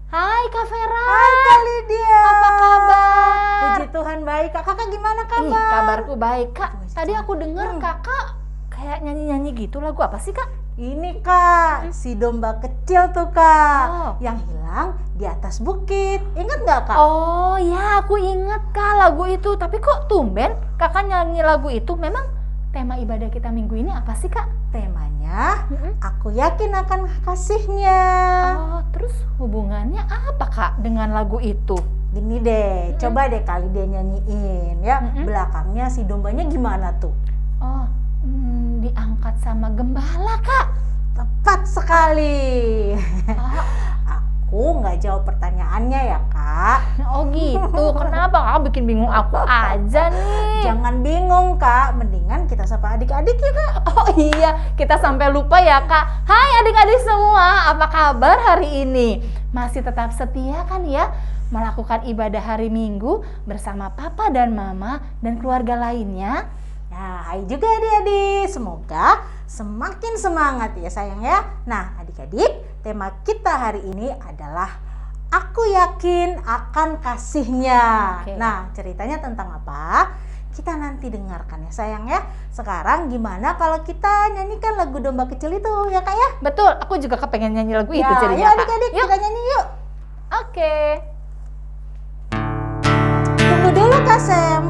Hai Kak Vera. Hai Kak Lydia. Apa kabar? Puji Tuhan baik. Kakak gimana kabar? Ih, kabarku baik Kak. Puji Tadi Tuhan. aku dengar Kakak kayak nyanyi-nyanyi gitu. Lagu apa sih Kak? Ini Kak, si domba kecil tuh Kak, Oh. yang hilang di atas bukit. Ingat nggak Kak? Oh ya, aku inget Kak lagu itu. Tapi kok tumben Kakak nyanyi lagu itu? Memang tema ibadah kita minggu ini apa sih Kak? Temanya, aku yakin akan kasihnya. Oh, terus hubungannya apa Kak dengan lagu itu? Gini deh, coba deh kali dia nyanyiin ya. Belakangnya si dombanya gimana tuh? Oh, diangkat sama gembala Kak. Tepat sekali. Oh, Aku nggak jawab pertanyaannya ya Kak. oh gitu. Kenapa Kak bikin bingung aku aja nih? Jangan bingung Kak, mendingan kita sapa adik-adik ya Kak. Oh iya, kita sampai lupa ya Kak. Hai adik-adik semua, apa kabar hari ini? Masih tetap setia kan ya melakukan ibadah hari Minggu bersama Papa dan Mama dan keluarga lainnya? Nah, hai juga adik-adik. Semoga semakin semangat ya sayang ya. Nah adik-adik, tema kita hari ini adalah aku yakin akan kasihnya. Oke. Nah ceritanya tentang apa? Kita nanti dengarkan ya sayang ya. Sekarang gimana kalau kita nyanyikan lagu domba kecil itu ya Kak ya? Betul, aku juga kepengen nyanyi lagu itu Ya, jadinya yuk Kak. adik-adik Yuk, kita nyanyi yuk. oke. Tunggu dulu Kak Sam.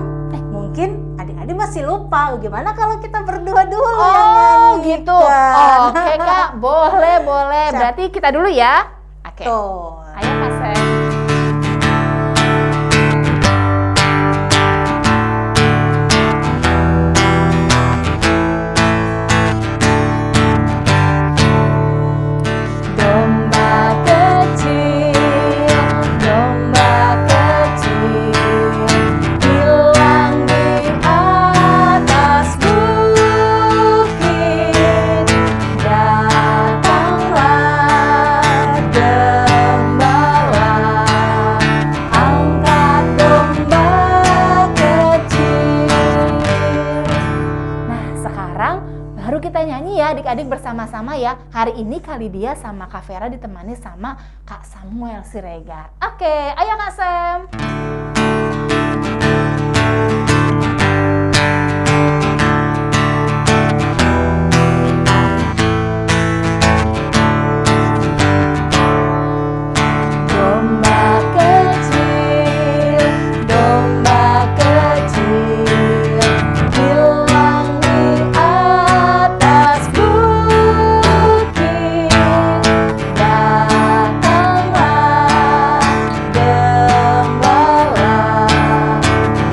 Mungkin adik-adik masih lupa. Gimana kalau kita berdua dulu yang Oh nyanyi? gitu, oke Kak, boleh. Siap. Berarti kita dulu ya. Oke, Tuh. ayo Kak Sam. Domba kecil, hilang di atas bukit. Datanglah gembala, angkat domba kecil. Nah, sekarang baru kita nyanyi ya adik-adik bersama-sama ya. Hari ini Kak Lydia sama Kak Vera ditemani sama Kak Samuel Siregar. Oke, ayo Kak Sam. Domba kecil, hilang di atas bukit. Datanglah gembala,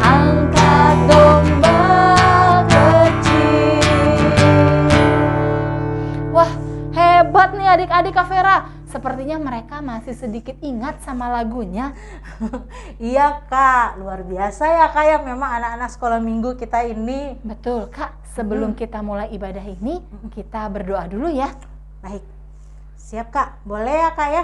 angkat domba kecil. Wah, hebat nih adik-adik Kak Vera. Sepertinya mereka masih sedikit ingat sama lagunya. Iya Kak, luar biasa ya Kak ya. Memang anak-anak sekolah minggu kita ini. Betul Kak, sebelum kita mulai ibadah ini, kita berdoa dulu ya. Baik, siap Kak. Boleh ya Kak ya?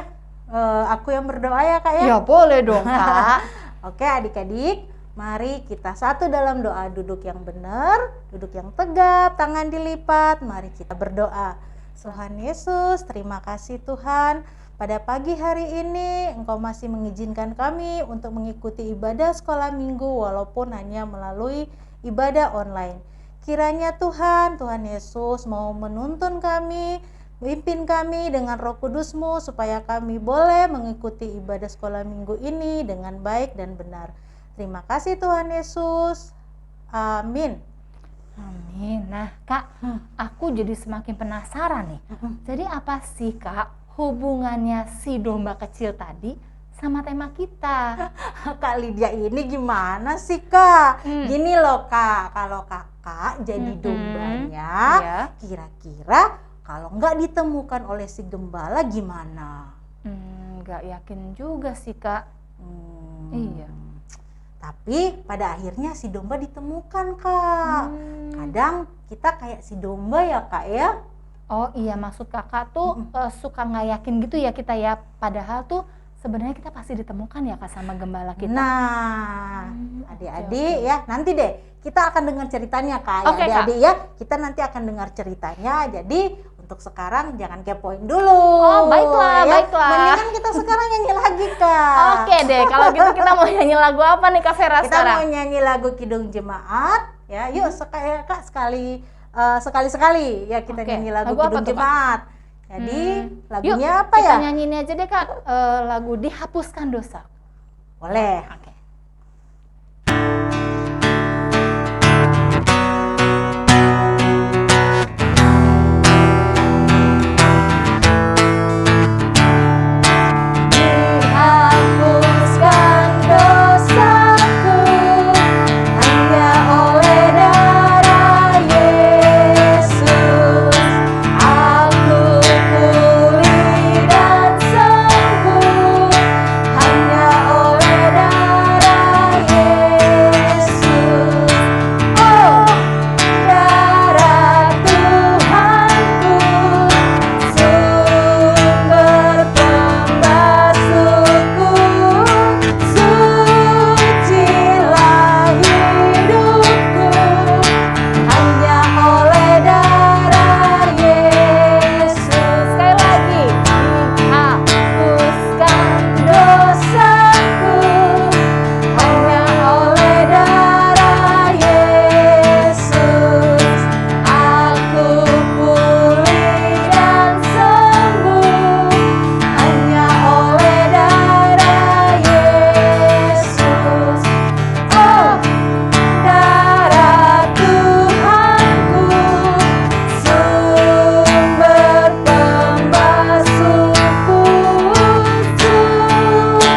Aku yang berdoa ya Kak ya? Ya boleh dong Kak. Oke adik-adik, mari kita satu dalam doa. Duduk yang benar, duduk yang tegap, tangan dilipat. Mari kita berdoa. Tuhan Yesus, terima kasih Tuhan. Pada pagi hari ini Engkau masih mengizinkan kami untuk mengikuti ibadah sekolah minggu walaupun hanya melalui ibadah online. Kiranya Tuhan Yesus mau menuntun kami, pimpin kami dengan Roh Kudus-Mu supaya kami boleh mengikuti ibadah sekolah minggu ini dengan baik dan benar. Terima kasih Tuhan Yesus. Amin. Amin. Nah Kak, aku jadi semakin penasaran nih. Jadi apa sih Kak hubungannya si domba kecil tadi sama tema kita? Kak Lydia ini gimana sih Kak? Gini loh Kak, kalau Kakak jadi dombanya, Iya. kira-kira kalau nggak ditemukan oleh si gembala gimana? Nggak yakin juga sih Kak. Iya. Tapi pada akhirnya si domba ditemukan Kak. Kadang kita kayak si domba ya Kak ya. Oh iya, maksud Kakak tuh suka nggak yakin gitu ya kita ya. Padahal tuh sebenarnya kita pasti ditemukan ya Kak sama gembala kita. Nah, adik-adik oke. ya, nanti deh kita akan dengar ceritanya Kak. Oke, Kak. Adik-adik ya, kita nanti akan dengar ceritanya. Jadi untuk sekarang jangan kepoin dulu. Oh, baiklah, baiklah. Mendingan kita sekarang nyanyi lagi, Kak. Oke deh, kalau gitu kita mau nyanyi lagu apa nih Kak Vera Kita sekarang? mau nyanyi lagu Kidung Jemaat, ya. Yuk Kak sekali-sekali ya kita Oke, nyanyi lagu lagu apa Kidung tuh, Kak? Jemaat. Jadi lagunya Yuk, apa ya? kita nyanyiin aja deh Kak, lagu Dihapuskan Dosa. Boleh. Oke. Dihapuskan dosaku hanya oleh darah Yesus. Aku pulih dan sembuh hanya oleh darah Yesus. Oh, darah Tuhanku, sumber pembasuhku, sucilah hidupku, hanya oleh darah Yesus. Sekali lagi, dihapuskan dosaku hanya oleh darah Yesus. Aku pulih dan sembuh hanya oleh darah Yesus. Oh, darah Tuhanku, sumber pembasuhku,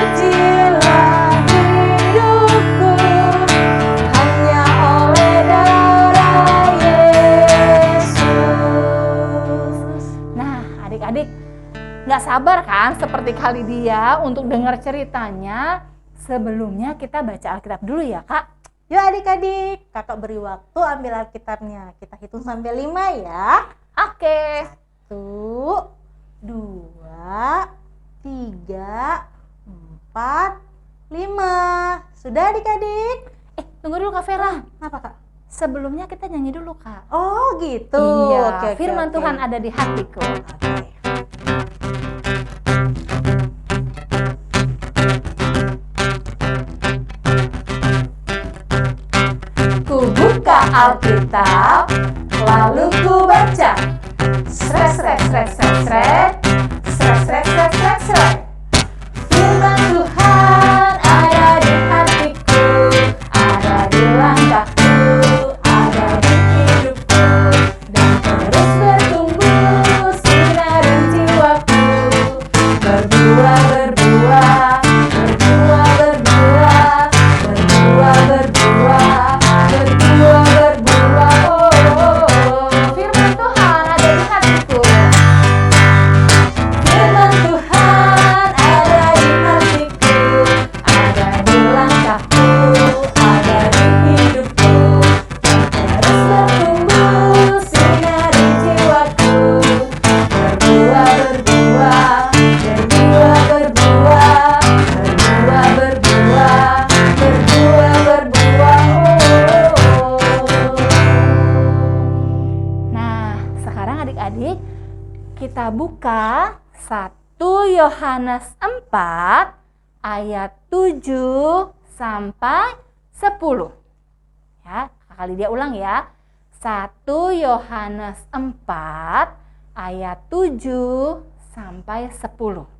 sucilah hidupku, hanya oleh darah Yesus. Nah, adik-adik nggak sabar kan seperti kali dia untuk dengar ceritanya. Sebelumnya kita baca Alkitab dulu ya Kak. Yuk adik-adik, kakak beri waktu ambil Alkitabnya. Kita hitung sampai 5 ya. Oke. 1, 2, 3, 4, 5. Sudah adik-adik? Tunggu dulu Kak Vera. Apa Kak? Sebelumnya kita nyanyi dulu Kak. Oh gitu. Iya, Oke, oke, firman oke. Tuhan ada di hatiku. Oke. Ku buka Alkitab, lalu ku baca. Srek, srek, srek, srek, srek. Srek, srek, srek, srek, srek. Firman Tuhan ada di hatiku, ada di langkahku, ada di hidupku, dan terus bertumbuh sinari jiwaku. Berbuah, berbuah, berbuah, berbuah, berbuah, berbuah, berbuah, berbuah. Oh, Firman Tuhan ada di hatiku. firman Tuhan ada di hatiku, ada di langkahku, ada di hidupku, terus bertumbuh sinari jiwaku. Berbuah, berbuah, berbuah, berbuah, berbuah, berbuah, berbuah, berbuah. Nah, sekarang adik-adik kita buka 1 Yohanes 4 ayat 7 sampai 10. Ya, kali dia ulang ya. 1 Yohanes 4 ayat 7 sampai 10.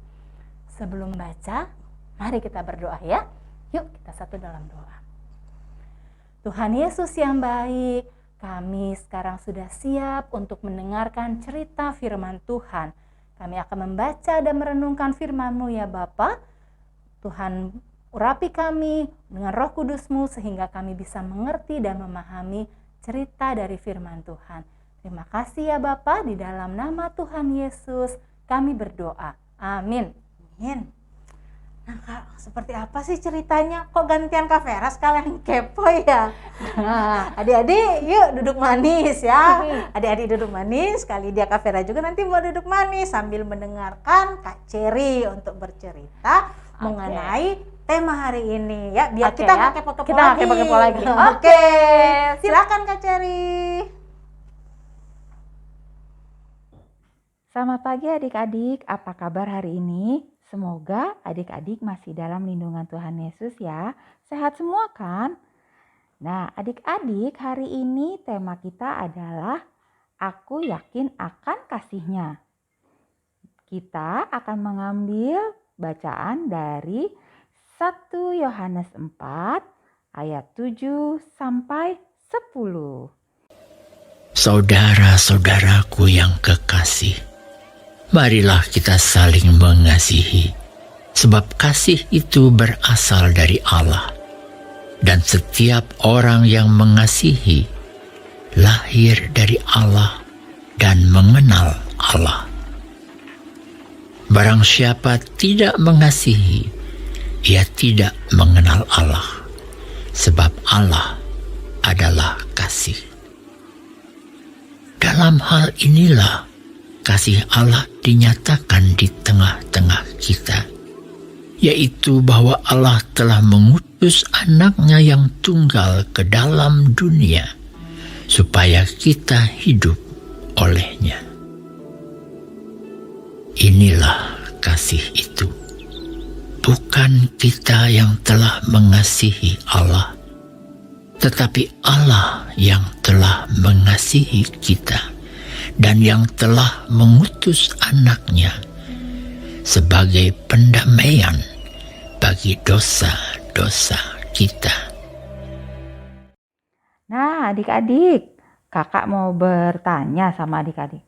Sebelum baca, mari kita berdoa ya. Yuk kita satu dalam doa. Tuhan Yesus yang baik, kami sekarang sudah siap untuk mendengarkan cerita firman Tuhan. Kami akan membaca dan merenungkan firman-Mu ya Bapa. Tuhan urapi kami dengan Roh Kudus-Mu sehingga kami bisa mengerti dan memahami cerita dari firman Tuhan. Terima kasih ya Bapa, di dalam nama Tuhan Yesus kami berdoa. Amin. Amin. Nah Kak, seperti apa sih ceritanya? Kok gantian Kak Vera sekalian kepo ya? Nah, Adik-adik yuk duduk manis ya. Adik-adik duduk manis, kali dia Kak Vera juga nanti mau duduk manis sambil mendengarkan Kak Cherry untuk bercerita mengenai tema hari ini ya. Biar Oke kita ya. nggak kepo-kepo Kita nggak lagi. kepo-kepo lagi. Oke, silakan Kak Cherry. Selamat pagi adik-adik, apa kabar hari ini? Semoga adik-adik masih dalam lindungan Tuhan Yesus ya. Sehat semua kan? Nah adik-adik, hari ini tema kita adalah Aku yakin akan kasih-Nya. Kita akan mengambil bacaan dari 1 Yohanes 4 ayat 7 sampai 10. Saudara-saudaraku yang kekasih, marilah kita saling mengasihi, sebab kasih itu berasal dari Allah. Dan setiap orang yang mengasihi, lahir dari Allah dan mengenal Allah. Barang siapa tidak mengasihi, ia tidak mengenal Allah, sebab Allah adalah kasih. Dalam hal inilah kasih Allah dinyatakan di tengah-tengah kita, yaitu bahwa Allah telah mengutus anaknya yang tunggal ke dalam dunia, supaya kita hidup olehnya. Inilah kasih itu. Bukan kita yang telah mengasihi Allah, tetapi Allah yang telah mengasihi kita dan yang telah mengutus anaknya sebagai pendamaian bagi dosa-dosa kita. Nah adik-adik, kakak mau bertanya sama adik-adik.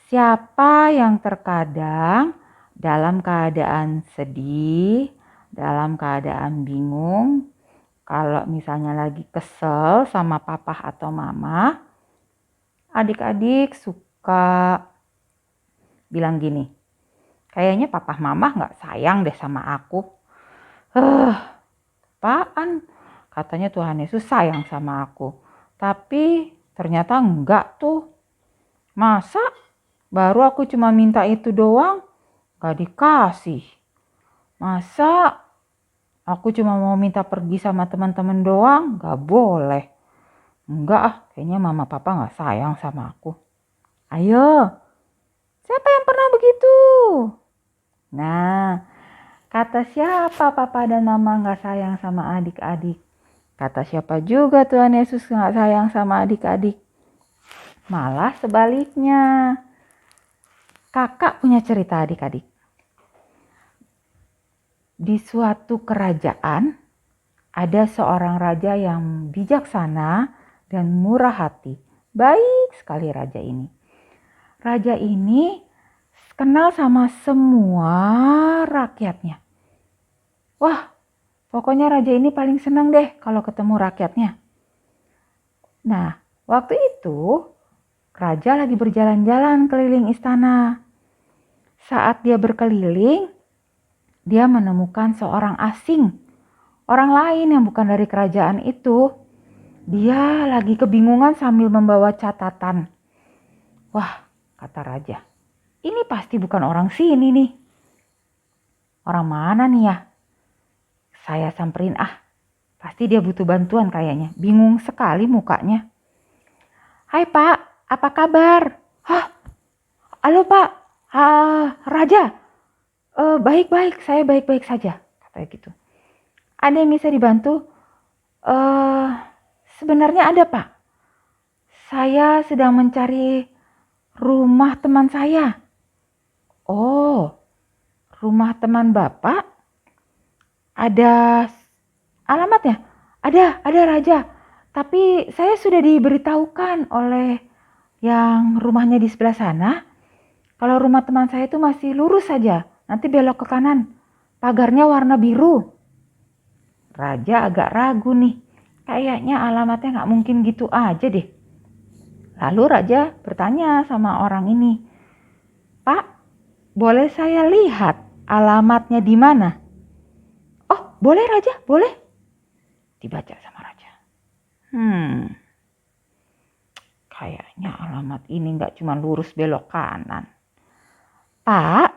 Siapa yang terkadang dalam keadaan sedih, dalam keadaan bingung, kalau misalnya lagi kesel sama papa atau mama, adik-adik suka bilang gini, kayaknya papa mama gak sayang deh sama aku. Apaan? Katanya Tuhan Yesus sayang sama aku. Tapi ternyata enggak tuh. Masa baru aku cuma minta itu doang, gak dikasih. Masa aku cuma mau minta pergi sama teman-teman doang, gak boleh. Enggak kayaknya mama papa gak sayang sama aku. Ayo, siapa yang pernah begitu? Nah, kata siapa papa dan mama gak sayang sama adik-adik? Kata siapa juga Tuhan Yesus gak sayang sama adik-adik? Malah sebaliknya. Kakak punya cerita adik-adik. Di suatu kerajaan, ada seorang raja yang bijaksana dan murah hati. Baik sekali raja ini. Raja ini kenal sama semua rakyatnya. Wah, pokoknya raja ini paling senang deh kalau ketemu rakyatnya. Nah, waktu itu raja lagi berjalan-jalan keliling istana. Saat dia berkeliling, dia menemukan seorang asing, orang lain yang bukan dari kerajaan itu. Dia lagi kebingungan sambil membawa catatan. Wah, kata raja, ini pasti bukan orang sini nih. Orang mana nih ya? Saya samperin pasti dia butuh bantuan kayaknya. Bingung sekali mukanya. Hai Pak, apa kabar? Halo Pak, Raja. Baik-baik, saya baik-baik saja, katanya gitu. Ada yang bisa dibantu? Sebenarnya ada Pak. Saya sedang mencari rumah teman saya. Oh, rumah teman Bapak? Ada alamatnya? Ada Raja. Tapi saya sudah diberitahukan oleh yang rumahnya di sebelah sana. Kalau rumah teman saya itu masih lurus saja. Nanti belok ke kanan. Pagarnya warna biru. Raja agak ragu nih. Kayaknya alamatnya gak mungkin gitu aja deh. Lalu Raja bertanya sama orang ini. Pak, boleh saya lihat alamatnya di mana? Oh, boleh Raja, boleh. Dibaca sama Raja. Kayaknya alamat ini gak cuma lurus belok kanan. Pak,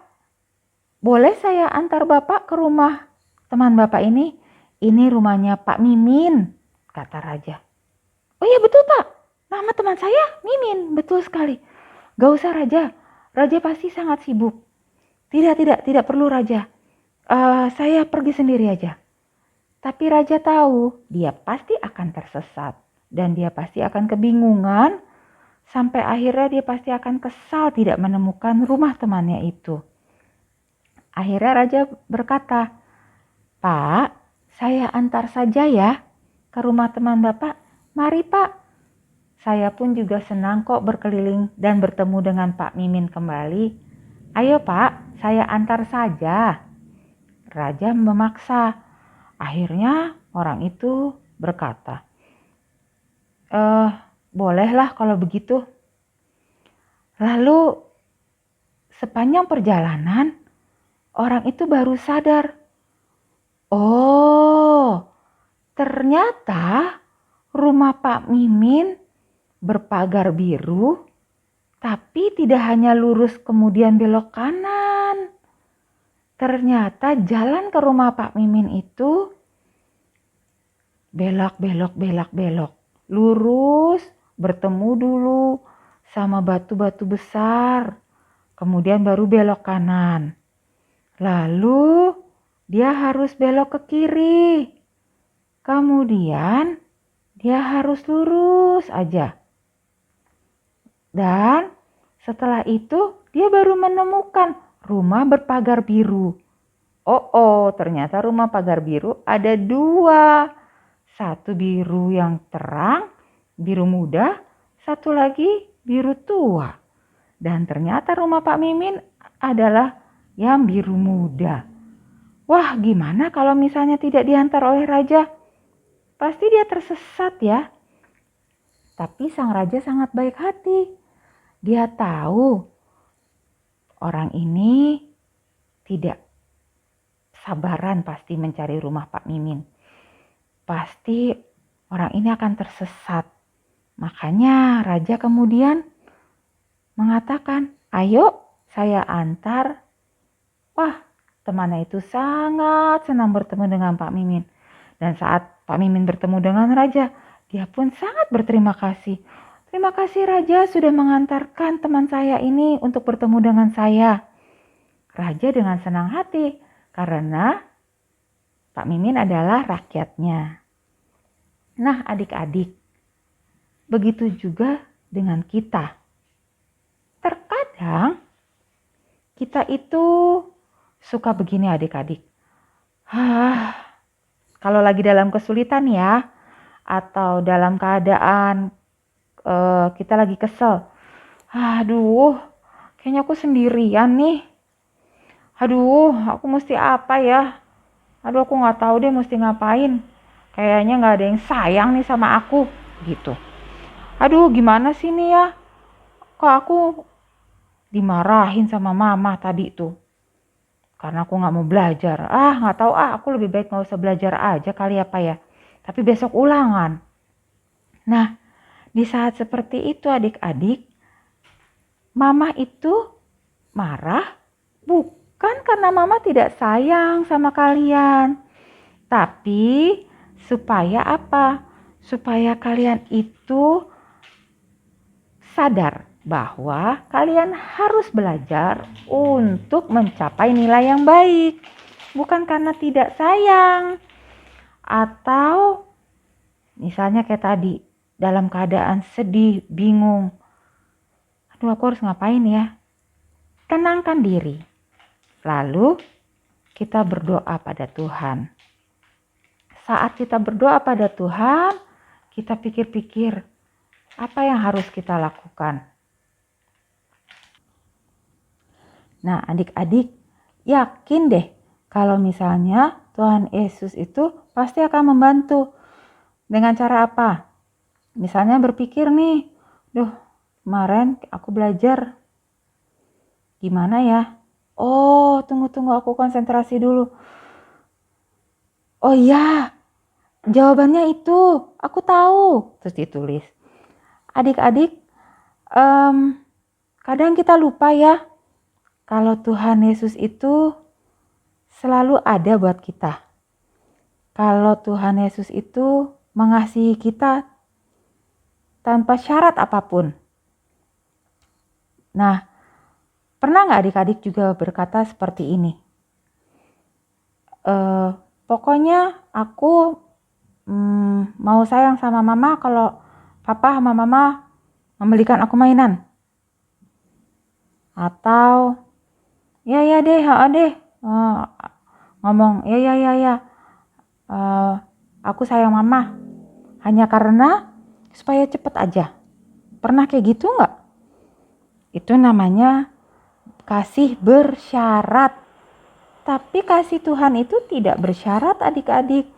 boleh saya antar Bapak ke rumah teman Bapak ini? Ini rumahnya Pak Mimin, kata Raja. Oh iya betul Pak, nama teman saya Mimin, betul sekali. Gak usah Raja, Raja pasti sangat sibuk. Tidak perlu raja. Saya pergi sendiri aja. Tapi raja tahu dia pasti akan tersesat dan dia pasti akan kebingungan sampai akhirnya dia pasti akan kesal tidak menemukan rumah temannya itu. Akhirnya raja berkata, "Pak, saya antar saja ya ke rumah teman Bapak. Mari Pak." Saya pun juga senang kok berkeliling dan bertemu dengan Pak Mimin kembali. "Ayo Pak, saya antar saja." Raja memaksa. Akhirnya orang itu berkata, "Bolehlah kalau begitu." Lalu sepanjang perjalanan, orang itu baru sadar, oh, ternyata rumah Pak Mimin berpagar biru, tapi tidak hanya lurus kemudian belok kanan. Ternyata jalan ke rumah Pak Mimin itu belok, lurus, bertemu dulu sama batu-batu besar, kemudian baru belok kanan. Lalu dia harus belok ke kiri, kemudian dia harus lurus aja. Dan setelah itu dia baru menemukan rumah berpagar biru. Ternyata rumah pagar biru ada 2. Satu biru yang terang, biru muda, satu lagi biru tua. Dan ternyata rumah Pak Mimin adalah yang biru muda. Wah, gimana kalau misalnya tidak diantar oleh raja? Pasti dia tersesat ya. Tapi sang raja sangat baik hati. Dia tahu orang ini tidak sabaran pasti mencari rumah Pak Mimin. Pasti orang ini akan tersesat. Makanya raja kemudian mengatakan, "Ayo saya antar." Wah, temannya itu sangat senang bertemu dengan Pak Mimin. Dan saat Pak Mimin bertemu dengan raja, dia pun sangat berterima kasih. "Terima kasih Raja sudah mengantarkan teman saya ini untuk bertemu dengan saya." Raja dengan senang hati karena Pak Mimin adalah rakyatnya. Nah adik-adik, begitu juga dengan kita. Terkadang kita itu suka begini adik-adik. Kalau lagi dalam kesulitan ya, atau dalam keadaan kita lagi kesel. Aduh, kayaknya aku sendirian nih. Aduh, aku mesti apa ya? Aduh, aku gak tahu deh mesti ngapain. Kayaknya gak ada yang sayang nih sama aku, gitu. Aduh, gimana sih nih ya? Kok aku dimarahin sama mama tadi tuh? Karena aku gak mau belajar. Gak tahu aku lebih baik gak usah belajar aja kali apa ya. Tapi besok ulangan. Nah, di saat seperti itu adik-adik, mama itu marah bukan karena mama tidak sayang sama kalian. Tapi supaya apa? Supaya kalian itu sadar bahwa kalian harus belajar untuk mencapai nilai yang baik. Bukan karena tidak sayang. Atau misalnya kayak tadi, dalam keadaan sedih, bingung. Aduh, aku harus ngapain ya? Tenangkan diri. Lalu kita berdoa pada Tuhan. Saat kita berdoa pada Tuhan, kita pikir-pikir apa yang harus kita lakukan. Nah, adik-adik, yakin deh kalau misalnya Tuhan Yesus itu pasti akan membantu. Dengan cara apa? Misalnya berpikir nih, kemarin aku belajar gimana ya? Tunggu aku konsentrasi dulu. Oh iya, jawabannya itu, aku tahu. Terus ditulis. Adik-adik, kadang kita lupa ya, kalau Tuhan Yesus itu selalu ada buat kita. Kalau Tuhan Yesus itu mengasihi kita tanpa syarat apapun. Nah, Pernah nggak adik-adik juga berkata seperti ini? Pokoknya aku mau sayang sama mama kalau papa sama mama membelikan aku mainan. Atau ya deh, deh. Ngomong ya. Aku sayang mama hanya karena supaya cepet aja. Pernah kayak gitu nggak? Itu namanya kasih bersyarat. Tapi kasih Tuhan itu tidak bersyarat adik-adik.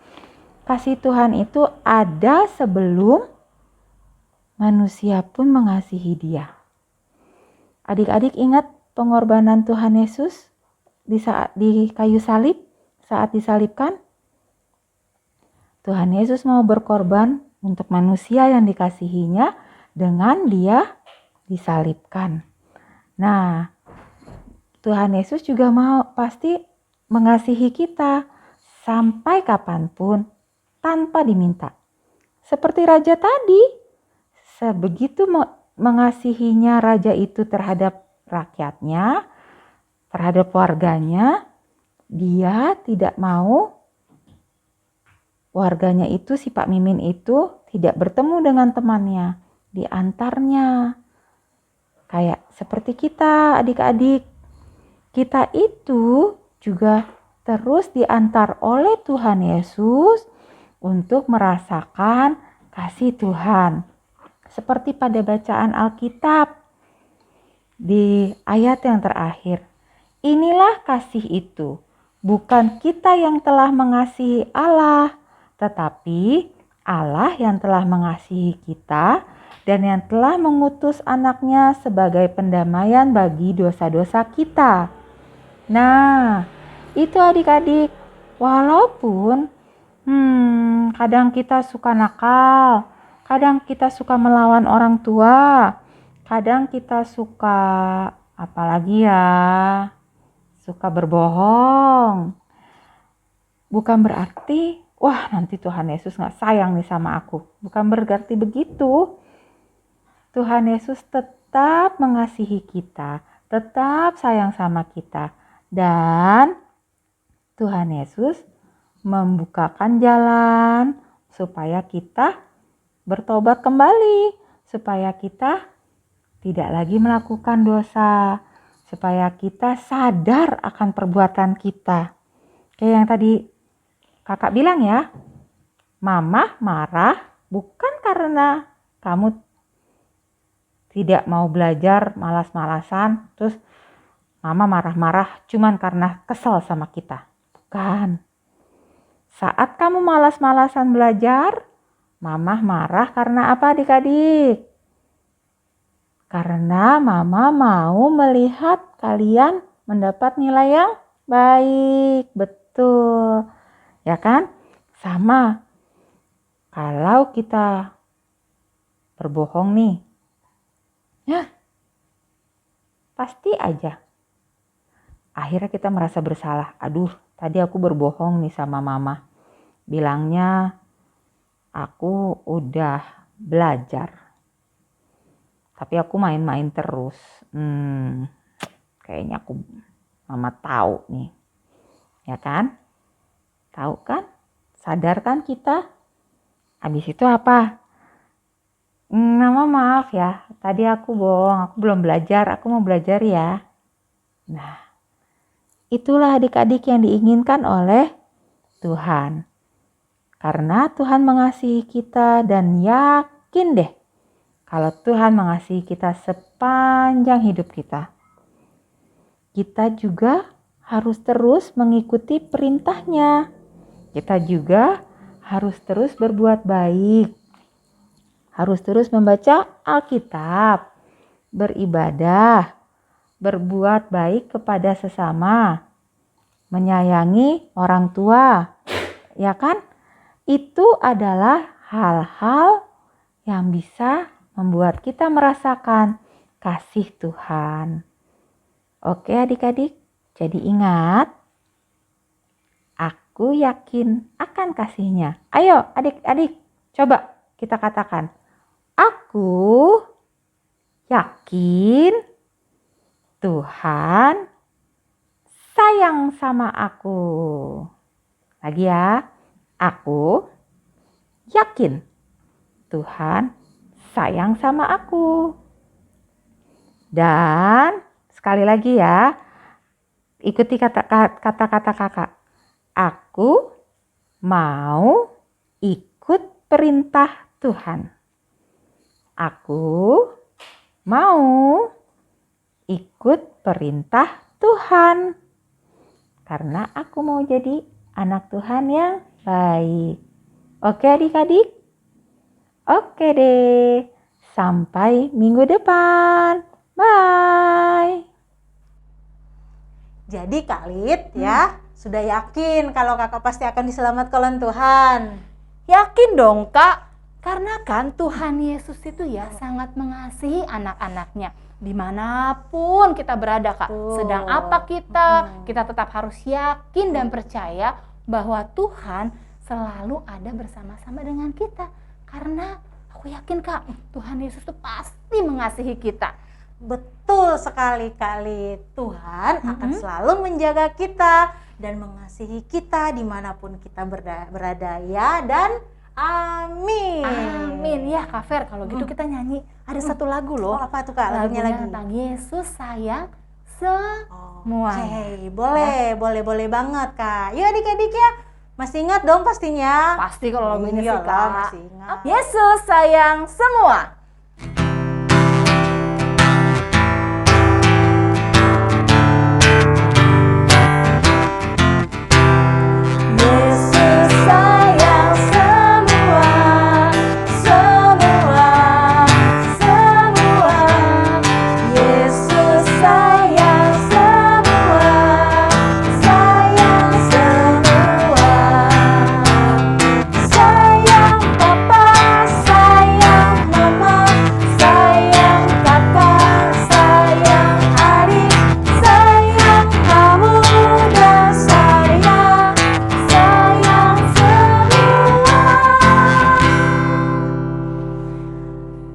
Kasih Tuhan itu ada sebelum manusia pun mengasihi Dia. Adik-adik ingat pengorbanan Tuhan Yesus di kayu salib saat disalibkan? Tuhan Yesus mau berkorban untuk manusia yang dikasihinya dengan Dia disalibkan. Nah, Tuhan Yesus juga mau pasti mengasihi kita sampai kapanpun tanpa diminta. Seperti raja tadi, sebegitu mengasihinya raja itu terhadap rakyatnya, terhadap warganya, dia tidak mau warganya itu, si Pak Mimin itu tidak bertemu dengan temannya, diantarnya. Kayak seperti kita adik-adik, kita itu juga terus diantar oleh Tuhan Yesus untuk merasakan kasih Tuhan. Seperti pada bacaan Alkitab di ayat yang terakhir. Inilah kasih itu, bukan kita yang telah mengasihi Allah, tetapi Allah yang telah mengasihi kita dan yang telah mengutus anaknya sebagai pendamaian bagi dosa-dosa kita. Nah, itu adik-adik, walaupun kadang kita suka nakal, kadang kita suka melawan orang tua, kadang kita suka apalagi ya, suka berbohong. Bukan berarti, wah nanti Tuhan Yesus gak sayang nih sama aku. Bukan berarti begitu. Tuhan Yesus tetap mengasihi kita, tetap sayang sama kita. Dan Tuhan Yesus membukakan jalan supaya kita bertobat kembali, supaya kita tidak lagi melakukan dosa, supaya kita sadar akan perbuatan kita. Kayak yang tadi kakak bilang ya, mama marah bukan karena kamu tidak mau belajar, malas-malasan, terus mama marah-marah cuman karena kesel sama kita. Bukan. Saat kamu malas-malasan belajar, mama marah karena apa adik-adik? Karena mama mau melihat kalian mendapat nilai yang baik. Betul. Ya kan? Sama. Kalau kita berbohong nih, ya pasti aja akhirnya kita merasa bersalah. Aduh, tadi aku berbohong nih sama mama. Bilangnya aku udah belajar. Tapi aku main-main terus. Kayaknya mama tahu nih. Ya kan? Tahu kan? Sadar kan kita? Habis itu apa? Mama maaf ya. Tadi aku bohong. Aku belum belajar. Aku mau belajar ya. Nah, itulah adik-adik yang diinginkan oleh Tuhan. Karena Tuhan mengasihi kita dan yakin deh kalau Tuhan mengasihi kita sepanjang hidup kita. Kita juga harus terus mengikuti perintahnya. Kita juga harus terus berbuat baik. Harus terus membaca Alkitab, beribadah, berbuat baik kepada sesama, menyayangi orang tua. Ya kan? Itu adalah hal-hal yang bisa membuat kita merasakan kasih Tuhan. Oke adik-adik, jadi ingat, aku yakin akan kasihnya. Ayo adik-adik, coba kita katakan, aku yakin Tuhan sayang sama aku. Lagi ya, aku yakin Tuhan sayang sama aku. Dan sekali lagi ya, ikuti kata-kata kakak. Aku mau ikut perintah Tuhan. Aku mau ikut perintah Tuhan. Karena aku mau jadi anak Tuhan yang baik. Oke adik-adik? Oke deh. Sampai minggu depan. Bye. Jadi Kak Lid ya, sudah yakin kalau kakak pasti akan diselamatkan oleh Tuhan. Yakin dong Kak, karena kan Tuhan Yesus itu ya sangat mengasihi anak-anaknya. Dimanapun kita berada Kak, sedang apa kita tetap harus yakin dan percaya bahwa Tuhan selalu ada bersama-sama dengan kita. Karena aku yakin Kak, Tuhan Yesus itu pasti mengasihi kita. Betul sekali Kak Lid, Tuhan akan selalu menjaga kita dan mengasihi kita dimanapun kita berada ya, dan amin. Amin ya Kak Fer, kalau gitu kita nyanyi. Ada satu lagu loh. Oh, apa tuh Kak lagunya lagi? Tentang Yesus sayang semua. Oke, boleh banget Kak. Yuk adik-adik ya, masih ingat dong pastinya? Pasti kalau lagu ini sih Iyalah, Kak. masih ingat. Yesus sayang semua. Yesus sayang semua, semua, semua. Yesus sayang semua, sayang semua. Sayang papa, sayang mama, sayang kakak, sayang adik, sayang kamu dan saya. Sayang semua.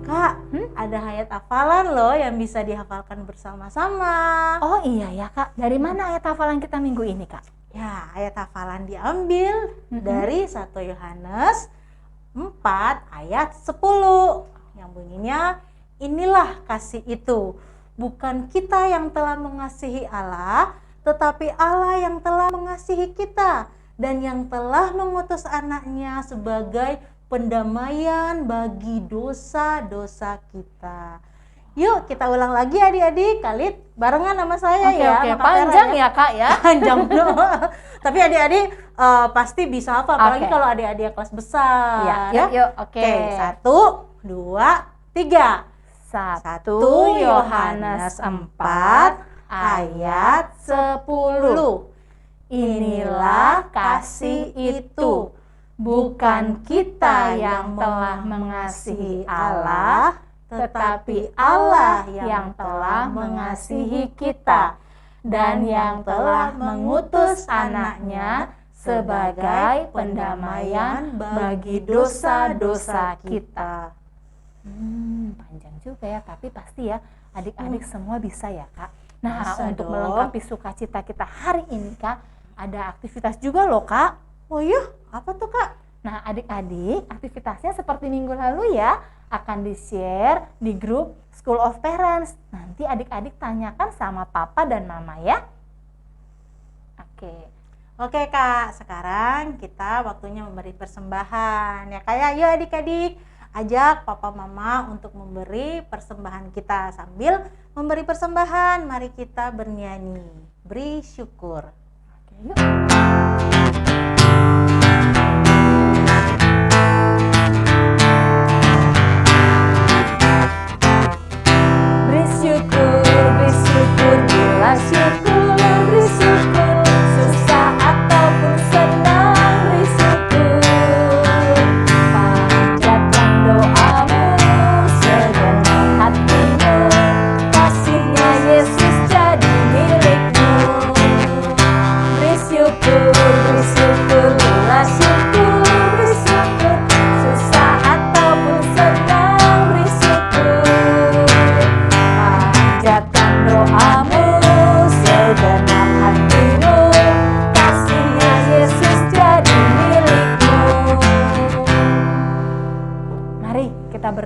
Kak, ada ayat hafalan loh yang bisa dihafalkan bersama-sama. Oh iya ya Kak, dari mana ayat hafalan kita minggu ini Kak? Ya, ayat hafalan diambil dari 1 Yohanes 4 ayat 10 yang bunyinya, inilah kasih itu, bukan kita yang telah mengasihi Allah, tetapi Allah yang telah mengasihi kita dan yang telah mengutus anaknya sebagai pendamaian bagi dosa-dosa kita. Yuk kita ulang lagi adik-adik, Khalid barengan sama saya ya. Oke, Kak panjang Vera ya Kak ya. Panjang dong. Tapi adik-adik pasti bisa hafal, apalagi Oke. kalau adik-adik yang kelas besar. Ya, yuk, oke. Oke, 1, 2, 3. 1 Yohanes 4 ayat 10. Inilah kasih itu, bukan kita yang telah mengasihi Allah, tetapi Allah yang telah mengasihi kita dan yang telah mengutus anaknya sebagai pendamaian bagi dosa-dosa kita. Panjang juga ya, tapi pasti ya adik-adik semua bisa ya Kak. Nah, Bisa untuk dong. melengkapi sukacita kita hari ini Kak, ada aktivitas juga loh Kak. Oh iya, apa tuh Kak? Nah, adik-adik aktivitasnya seperti minggu lalu ya, akan di-share di grup School of Parents. Nanti adik-adik tanyakan sama papa dan mama ya. Oke Kak, sekarang kita waktunya memberi persembahan ya Kak ya. Yuk adik-adik, ajak papa mama untuk memberi persembahan kita. Sambil memberi persembahan, mari kita bernyanyi, beri syukur. Oke, yuk. Bersyukur, bila syukur, beri syukur, susah ataupun senang, beri syukur. Panjatkan doamu, segenap hatimu, kasihnya Yesus jadi milikmu. Bersyukur,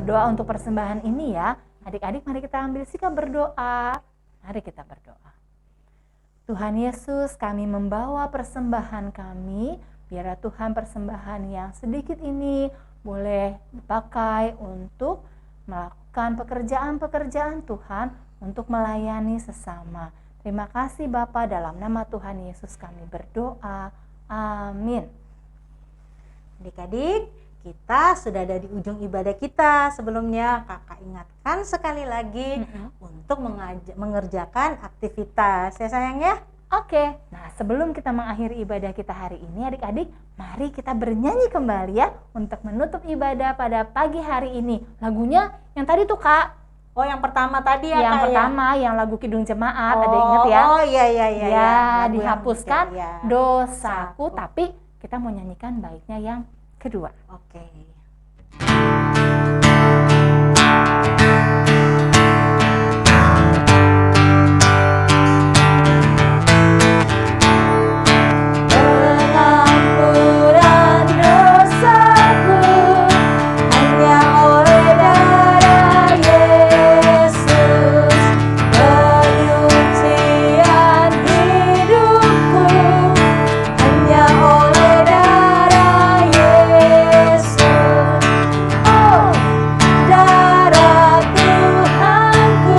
berdoa untuk persembahan ini ya. Adik-adik mari kita ambil sikap berdoa. Mari kita berdoa. Tuhan Yesus, kami membawa persembahan kami. Biarlah Tuhan persembahan yang sedikit ini boleh dipakai untuk melakukan pekerjaan-pekerjaan Tuhan untuk melayani sesama. Terima kasih Bapa, dalam nama Tuhan Yesus kami berdoa. Amin. Adik-adik, kita sudah ada di ujung ibadah kita. Sebelumnya kakak ingatkan sekali lagi untuk mengerjakan aktivitas ya sayang ya. Oke, nah sebelum kita mengakhiri ibadah kita hari ini, adik-adik, mari kita bernyanyi kembali ya untuk menutup ibadah pada pagi hari ini. Lagunya yang tadi tuh Kak. Oh, yang pertama tadi ya Yang Kak, pertama yang lagu Kidung Jemaat, ada inget ya? Oh iya. Ya, Lagu yang- dihapuskan ya. dosaku, tapi kita mau nyanyikan baiknya yang kedua. Oke. Pengampunan dosaku hanya oleh darah Yesus, penyucian hidupku hanya oleh darah Yesus. Oh, darah Tuhanku,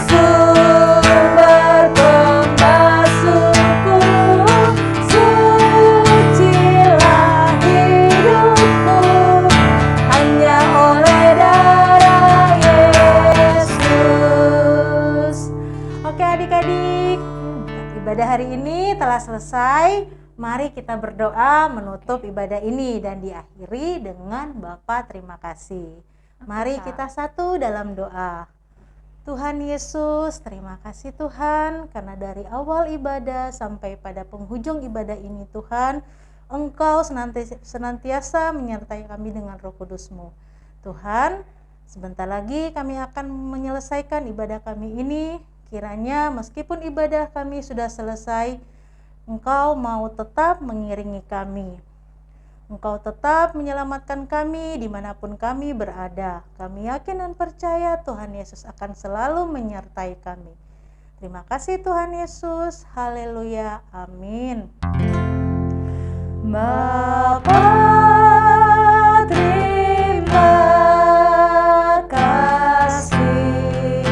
sumber pembasuhku, sucilah hidupku hanya oleh darah Yesus. Oke adik-adik, ibadah hari ini telah selesai. Mari kita berdoa menutup ibadah ini dan diakhiri dengan Bapa terima kasih. Mari kita satu dalam doa. Tuhan Yesus, terima kasih Tuhan, karena dari awal ibadah sampai pada penghujung ibadah ini Tuhan, Engkau senantiasa menyertai kami dengan Roh Kudus-Mu. Tuhan, sebentar lagi kami akan menyelesaikan ibadah kami ini. Kiranya meskipun ibadah kami sudah selesai, Engkau mau tetap mengiringi kami. Engkau tetap menyelamatkan kami dimanapun kami berada. Kami yakin dan percaya Tuhan Yesus akan selalu menyertai kami. Terima kasih Tuhan Yesus. Haleluya. Amin. Bapa, terima kasih.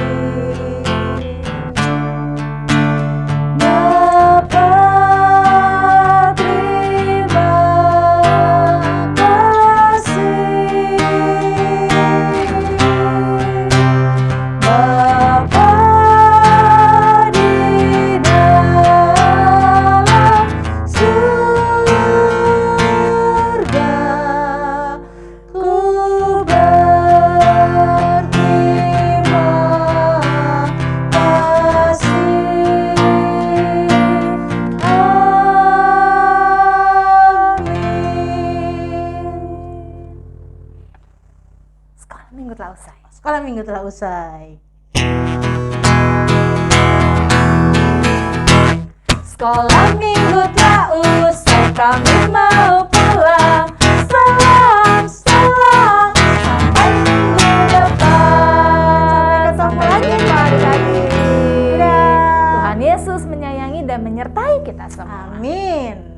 Bapa, terima kasih. Bapa di dalam surga, ku berterima kasih. Amin. Sekolah minggu telah usai. Sekolah minggu telah usai. Sekolah minggu telah usai, kami mau pulang. Salam, salam, sampai minggu depan. Sampai ketemu lagi adik-adik. Dadah. Tuhan Yesus menyayangi dan menyertai kita semua. Amin.